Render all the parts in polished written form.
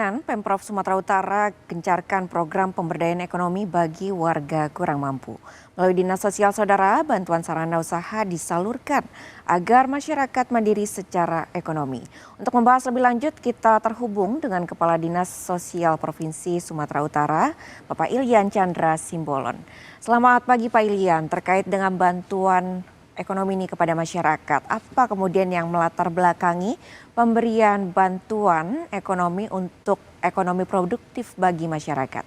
Pemprov Sumatera Utara gencarkan program pemberdayaan ekonomi bagi warga kurang mampu. Melalui Dinas Sosial Saudara, bantuan sarana usaha disalurkan agar masyarakat mandiri secara ekonomi. Untuk membahas lebih lanjut, kita terhubung dengan Kepala Dinas Sosial Provinsi Sumatera Utara, Bapak Ilyan Chandra Simbolon. Selamat pagi Pak Ilyan, terkait dengan bantuan ekonomi ini kepada masyarakat. Apa kemudian yang melatar belakangi pemberian bantuan ekonomi untuk ekonomi produktif bagi masyarakat?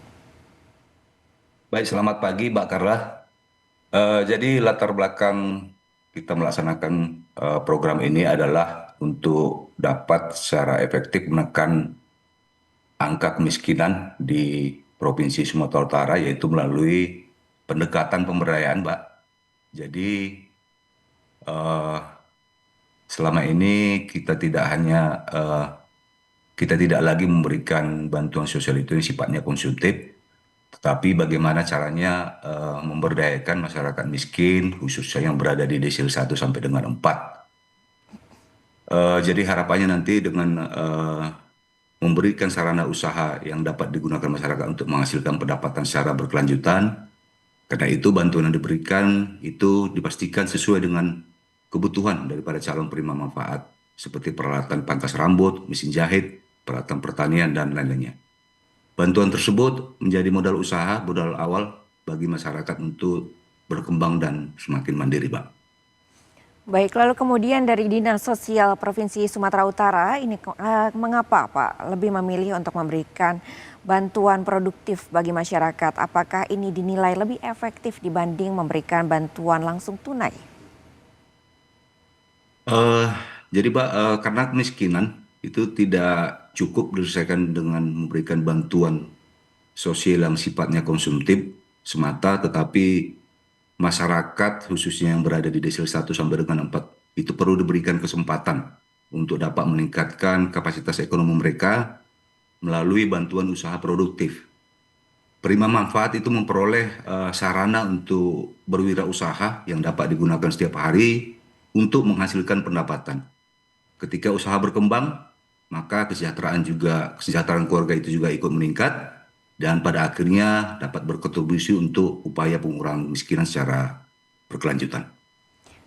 Baik, selamat pagi Mbak Carla. Jadi latar belakang kita melaksanakan program ini adalah untuk dapat secara efektif menekan angka kemiskinan di Provinsi Sumatera Utara, yaitu melalui pendekatan pemberdayaan, Mbak. Jadi eh, selama ini kita tidak lagi memberikan bantuan sosial itu yang sifatnya konsumtif, tetapi bagaimana caranya memberdayakan masyarakat miskin, khususnya yang berada di desil 1 sampai dengan 4. Jadi harapannya nanti dengan memberikan sarana usaha yang dapat digunakan masyarakat untuk menghasilkan pendapatan secara berkelanjutan. Karena itu bantuan yang diberikan itu dipastikan sesuai dengan kebutuhan daripada calon penerima manfaat, seperti peralatan pangkas rambut, mesin jahit, peralatan pertanian, dan lain-lainnya. Bantuan tersebut menjadi modal usaha, modal awal bagi masyarakat untuk berkembang dan semakin mandiri, Pak. Baik, lalu kemudian dari Dinas Sosial Provinsi Sumatera Utara, ini mengapa Pak lebih memilih untuk memberikan bantuan produktif bagi masyarakat? Apakah ini dinilai lebih efektif dibanding memberikan bantuan langsung tunai? Eh, jadi Pak, karena kemiskinan itu tidak cukup diselesaikan dengan memberikan bantuan sosial yang sifatnya konsumtif semata, tetapi masyarakat khususnya yang berada di desil 1 sampai dengan 4 itu perlu diberikan kesempatan untuk dapat meningkatkan kapasitas ekonomi mereka melalui bantuan usaha produktif. Penerima manfaat itu memperoleh sarana untuk berwirausaha yang dapat digunakan setiap hari untuk menghasilkan pendapatan. Ketika usaha berkembang, maka kesejahteraan keluarga itu juga ikut meningkat dan pada akhirnya dapat berkontribusi untuk upaya pengurangan kemiskinan secara berkelanjutan.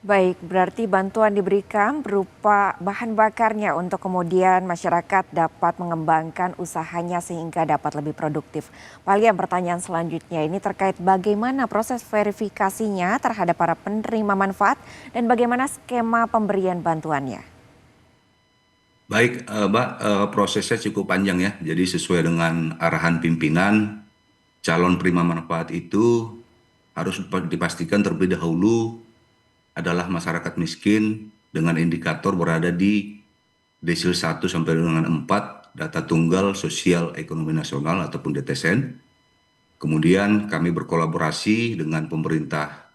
Baik, berarti bantuan diberikan berupa bahan bakarnya untuk kemudian masyarakat dapat mengembangkan usahanya sehingga dapat lebih produktif. Pak Liam, pertanyaan selanjutnya ini terkait bagaimana proses verifikasinya terhadap para penerima manfaat dan bagaimana skema pemberian bantuannya. Baik, Mbak, prosesnya cukup panjang ya. Jadi sesuai dengan arahan pimpinan, calon penerima manfaat itu harus dipastikan terlebih dahulu adalah masyarakat miskin dengan indikator berada di desil 1 sampai dengan 4, data tunggal sosial ekonomi nasional ataupun DTSN. Kemudian kami berkolaborasi dengan pemerintah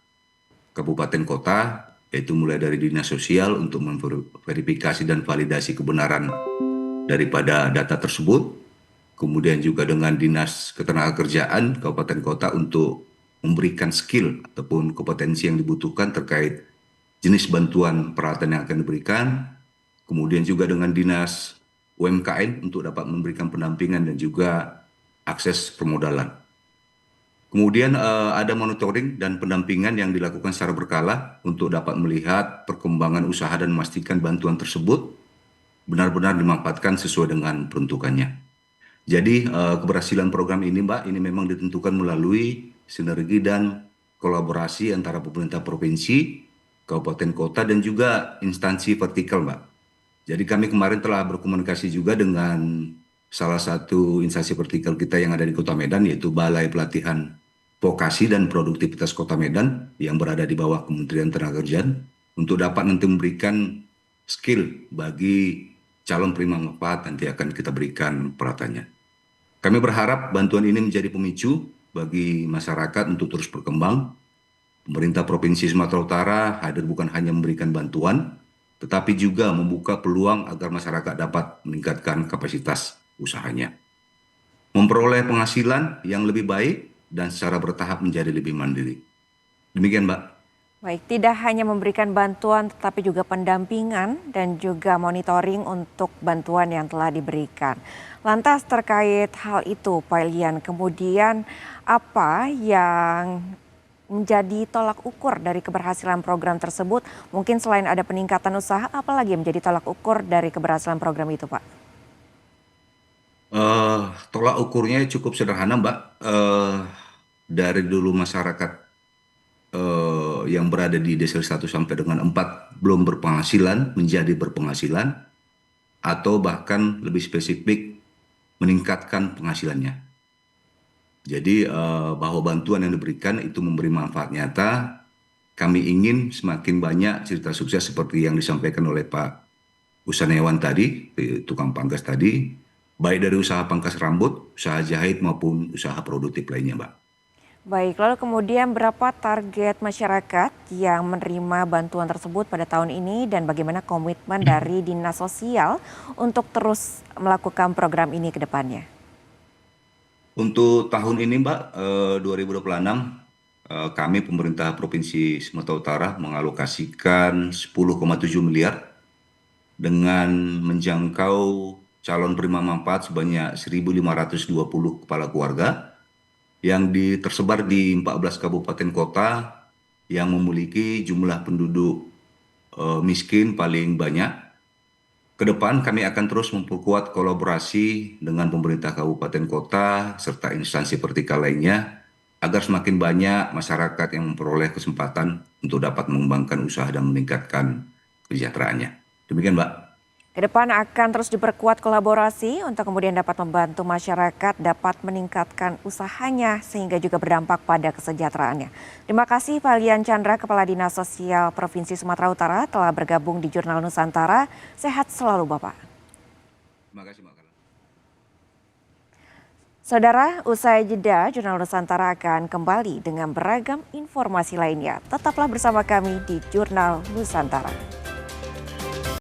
kabupaten kota, yaitu mulai dari dinas sosial untuk memverifikasi dan validasi kebenaran daripada data tersebut. Kemudian juga dengan dinas ketenagakerjaan kabupaten kota untuk memberikan skill ataupun kompetensi yang dibutuhkan terkait jenis bantuan peralatan yang akan diberikan. Kemudian juga dengan dinas UMKM untuk dapat memberikan pendampingan dan juga akses permodalan. Kemudian ada monitoring dan pendampingan yang dilakukan secara berkala untuk dapat melihat perkembangan usaha dan memastikan bantuan tersebut benar-benar dimanfaatkan sesuai dengan peruntukannya. Jadi keberhasilan program ini, Mbak, ini memang ditentukan melalui sinergi dan kolaborasi antara pemerintah provinsi, kabupaten kota, dan juga instansi vertikal, Mbak. Jadi kami kemarin telah berkomunikasi juga dengan salah satu instansi vertikal kita yang ada di Kota Medan, yaitu Balai Pelatihan Vokasi dan Produktivitas Kota Medan yang berada di bawah Kementerian Tenagakerjaan untuk dapat nanti memberikan skill bagi calon penerima manfaat nanti akan kita berikan peralatannya. Kami berharap bantuan ini menjadi pemicu bagi masyarakat untuk terus berkembang. Pemerintah Provinsi Sumatera Utara hadir bukan hanya memberikan bantuan, tetapi juga membuka peluang agar masyarakat dapat meningkatkan kapasitas usahanya, memperoleh penghasilan yang lebih baik, dan secara bertahap menjadi lebih mandiri. Demikian, Mbak. Baik, tidak hanya memberikan bantuan tetapi juga pendampingan dan juga monitoring untuk bantuan yang telah diberikan. Lantas terkait hal itu, Pak Ilian, kemudian apa yang menjadi tolak ukur dari keberhasilan program tersebut? Mungkin selain ada peningkatan usaha, apalagi yang menjadi tolak ukur dari keberhasilan program itu, Pak? Tolak ukurnya cukup sederhana, Mbak. Dari dulu masyarakat yang berada di desil 1 sampai dengan 4 belum berpenghasilan menjadi berpenghasilan atau bahkan lebih spesifik meningkatkan penghasilannya. Jadi bahwa bantuan yang diberikan itu memberi manfaat nyata. Kami ingin semakin banyak cerita sukses seperti yang disampaikan oleh Pak Usaniawan tadi, tukang pangkas tadi, baik dari usaha pangkas rambut, usaha jahit maupun usaha produktif lainnya, Mbak. Baik, lalu kemudian berapa target masyarakat yang menerima bantuan tersebut pada tahun ini dan bagaimana komitmen dari Dinas Sosial untuk terus melakukan program ini ke depannya? Untuk tahun ini, Mbak, 2026, kami pemerintah Provinsi Sumatera Utara mengalokasikan 10,7 miliar dengan menjangkau calon penerima manfaat sebanyak 1.520 kepala keluarga yang tersebar di 14 kabupaten kota yang memiliki jumlah penduduk miskin paling banyak. Ke depan kami akan terus memperkuat kolaborasi dengan pemerintah kabupaten kota serta instansi vertikal lainnya agar semakin banyak masyarakat yang memperoleh kesempatan untuk dapat mengembangkan usaha dan meningkatkan kesejahteraannya. Demikian, Mbak. Ke depan akan terus diperkuat kolaborasi untuk kemudian dapat membantu masyarakat dapat meningkatkan usahanya sehingga juga berdampak pada kesejahteraannya. Terima kasih Pak Lian Chandra, Kepala Dinas Sosial Provinsi Sumatera Utara telah bergabung di Jurnal Nusantara. Sehat selalu Bapak. Terima kasih, Mbak. Saudara, usai jeda, Jurnal Nusantara akan kembali dengan beragam informasi lainnya. Tetaplah bersama kami di Jurnal Nusantara.